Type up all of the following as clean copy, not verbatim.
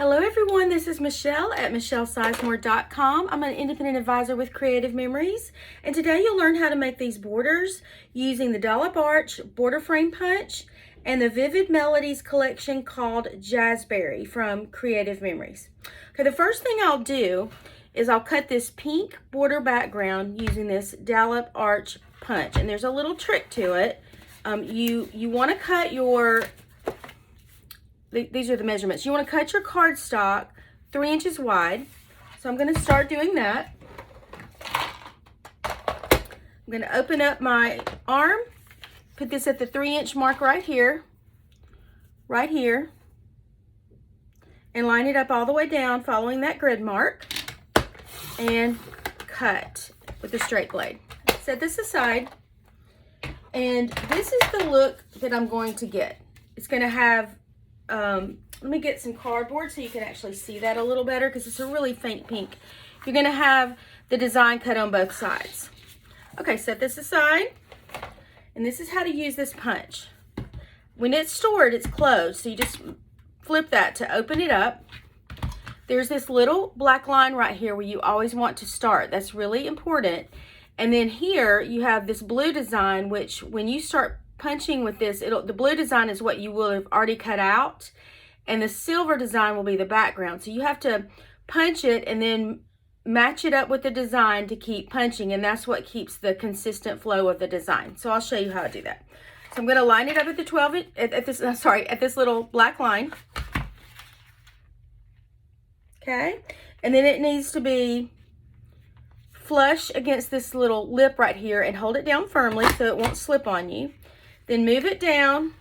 Hello everyone, this is Michelle at michellesizemore.com. I'm an independent advisor with Creative Memories, and today you'll learn how to make these borders using the Dollop Arch border frame punch and the Vivid Melodies collection called Jazzberry from Creative Memories. Okay, the first thing I'll do is I'll cut this pink border background using this Dollop Arch punch, and there's a little trick to it. You want to cut your these are the measurements. You want to cut your cardstock 3 inches wide. So I'm going to start doing that. I'm going to open up my arm, put this at the 3-inch mark right here, and line it up all the way down following that grid mark, and cut with a straight blade. Set this aside, and this is the look that I'm going to get. It's going to have let me get some cardboard so you can actually see that a little better, because it's a really faint pink. You're going to have the design cut on both sides. Okay, set this aside, and this is how to use this punch. When it's stored, it's closed, so you just flip that to open it up. There's this little black line right here where you always want to start. That's really important. And then here you have this blue design, which when you start punching with this, the blue design is what you will have already cut out, and the silver design will be the background. So you have to punch it and then match it up with the design to keep punching, and that's what keeps the consistent flow of the design. So I'll show you how to do that. So I'm going to line it up at the at this little black line. Okay, and then it needs to be flush against this little lip right here, and hold it down firmly so it won't slip on you. Then move it down,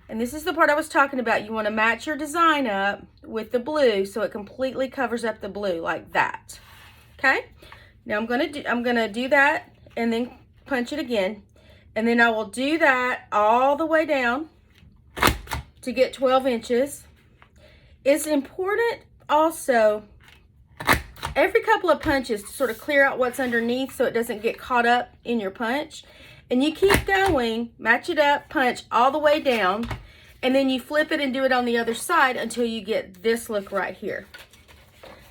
and this is the part I was talking about. You want to match your design up with the blue so it completely covers up the blue like that. Okay? Now I'm gonna do that and then punch it again, and then I will do that all the way down to get 12 inches. It's important also every couple of punches to sort of clear out what's underneath so it doesn't get caught up in your punch. And you keep going, match it up, punch all the way down, and then you flip it and do it on the other side until you get this look right here.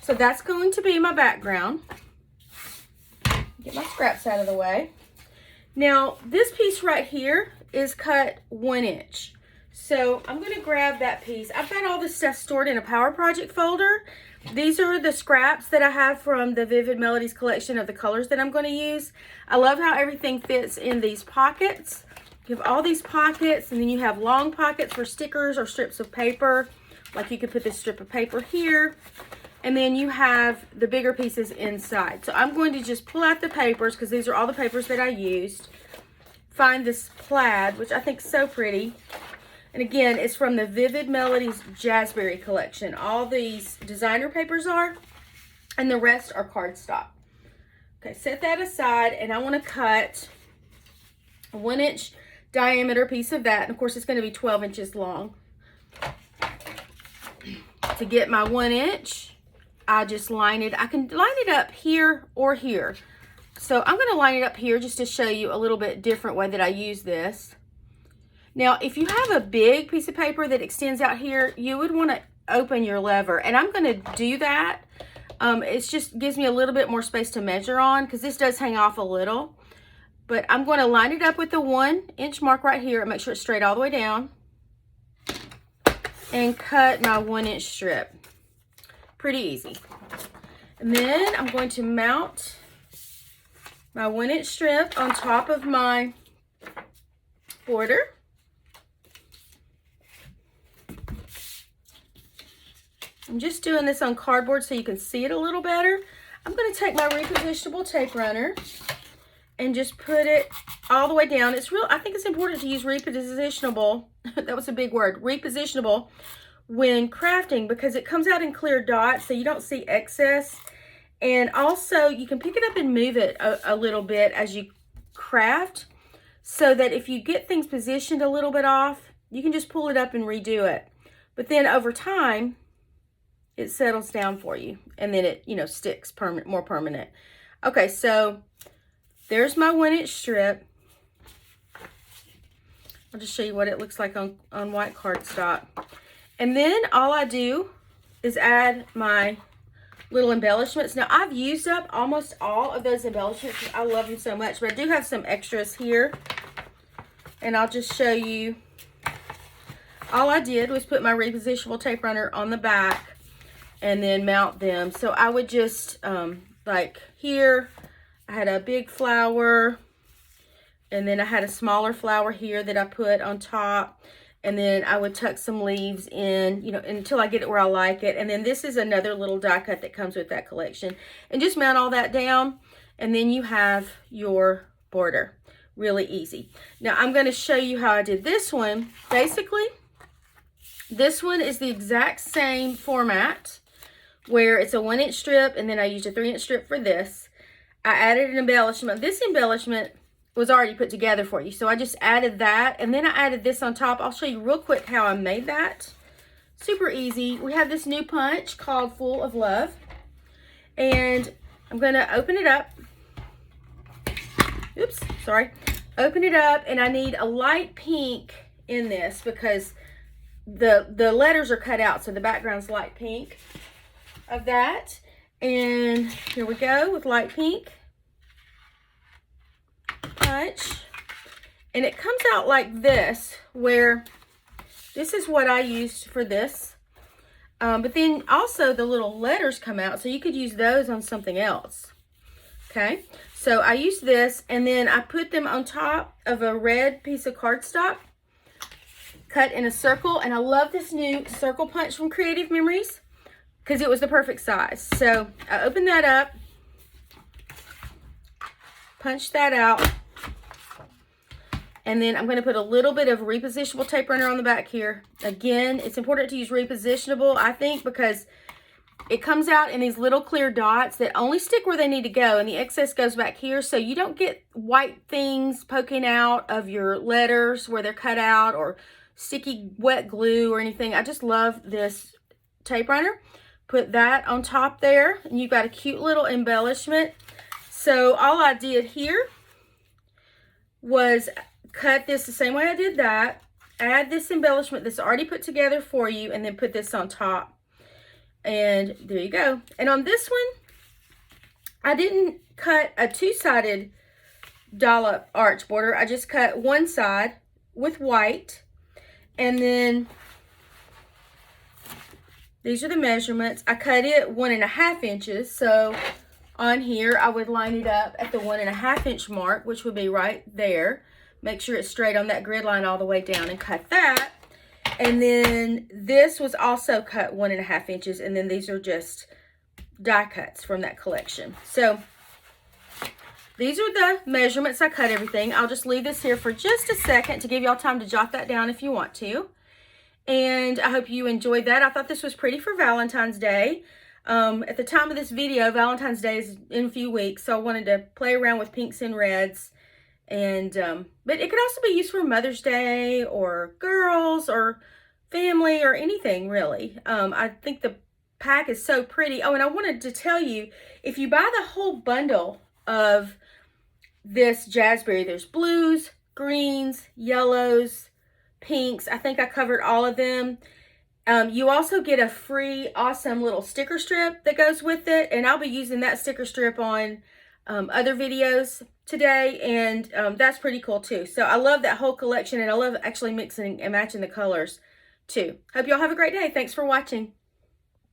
So that's going to be my background. Get my scraps out of the way. Now, this piece right here is cut 1 inch. So I'm going to grab that piece. I've got all this stuff stored in a Power Project folder. These are the scraps that I have from the Vivid Melodies collection of the colors that I'm going to use. I love how everything fits in these pockets. You have all these pockets, and then you have long pockets for stickers or strips of paper. Like you could put this strip of paper here. And then you have the bigger pieces inside. So I'm going to just pull out the papers, because these are all the papers that I used. Find this plaid, which I think is so pretty. And again, it's from the Vivid Melodies Jazzberry collection. All these designer papers are, and the rest are cardstock. Okay, set that aside, and I want to cut a 1 inch diameter piece of that. And of course, it's going to be 12 inches long. To get my 1 inch, I just line it. I can line it up here or here. So I'm going to line it up here just to show you a little bit different way that I use this. Now, if you have a big piece of paper that extends out here, you would want to open your lever. And I'm going to do that. It just gives me a little bit more space to measure on, because this does hang off a little. But I'm going to line it up with the 1 inch mark right here and make sure it's straight all the way down. And cut my 1 inch strip. Pretty easy. And then I'm going to mount my 1 inch strip on top of my border. I'm just doing this on cardboard so you can see it a little better. I'm going to take my repositionable tape runner and just put it all the way down. I think it's important to use repositionable, that was a big word, repositionable, when crafting, because it comes out in clear dots so you don't see excess. And also you can pick it up and move it a little bit as you craft, so that if you get things positioned a little bit off, you can just pull it up and redo it. But then over time, it settles down for you, and then it, sticks more permanent. Okay, so there's my 1 inch strip. I'll just show you what it looks like on white cardstock. And then all I do is add my little embellishments. Now, I've used up almost all of those embellishments. I love them so much, but I do have some extras here, and I'll just show you. All I did was put my repositionable tape runner on the back and then mount them. So I would just, like here, I had a big flower, and then I had a smaller flower here that I put on top. And then I would tuck some leaves in, you know, until I get it where I like it. And then this is another little die cut that comes with that collection. And just mount all that down, and then you have your border. Really easy. Now I'm going to show you how I did this one. Basically, this one is the exact same format, where it's a 1-inch strip, and then I used a 3-inch strip for this. I added an embellishment. This embellishment was already put together for you, so I just added that, and then I added this on top. I'll show you real quick how I made that. Super easy. We have this new punch called Full of Love, and I'm gonna open it up. Oops, sorry. Open it up, and I need a light pink in this because the letters are cut out, so the background's light pink of that. And here we go with light pink punch, and it comes out like this, where this is what I used for this, but then also the little letters come out, so you could use those on something else. Okay, so I used this, and then I put them on top of a red piece of cardstock cut in a circle, and I love this new circle punch from Creative Memories because it was the perfect size. So I opened that up, punched that out, and then I'm going to put a little bit of repositionable tape runner on the back here. Again, it's important to use repositionable, I think, because it comes out in these little clear dots that only stick where they need to go, and the excess goes back here, so you don't get white things poking out of your letters where they're cut out, or sticky wet glue or anything. I just love this tape runner. Put that on top there, and you've got a cute little embellishment. So all I did here was cut this the same way I did that, add this embellishment that's already put together for you, and then put this on top. And there you go. And on this one, I didn't cut a two-sided dollop arch border. I just cut one side with white, and then these are the measurements. I cut it 1.5 inches. So on here, I would line it up at the 1.5 inch mark, which would be right there. Make sure it's straight on that grid line all the way down, and cut that. And then this was also cut 1.5 inches. And then these are just die cuts from that collection. So these are the measurements. I cut everything. I'll just leave this here for just a second to give y'all time to jot that down if you want to. And I hope you enjoyed that. I thought this was pretty for Valentine's Day. At the time of this video, Valentine's Day is in a few weeks, so I wanted to play around with pinks and reds. And but it could also be used for Mother's Day, or girls, or family, or anything really. I think the pack is so pretty. Oh, and I wanted to tell you, if you buy the whole bundle of this Jazzberry, there's blues, greens, yellows, pinks. I think I covered all of them. You also get a free awesome little sticker strip that goes with it, and I'll be using that sticker strip on other videos today, and that's pretty cool too. So I love that whole collection, and I love actually mixing and matching the colors too. Hope y'all have a great day. Thanks for watching.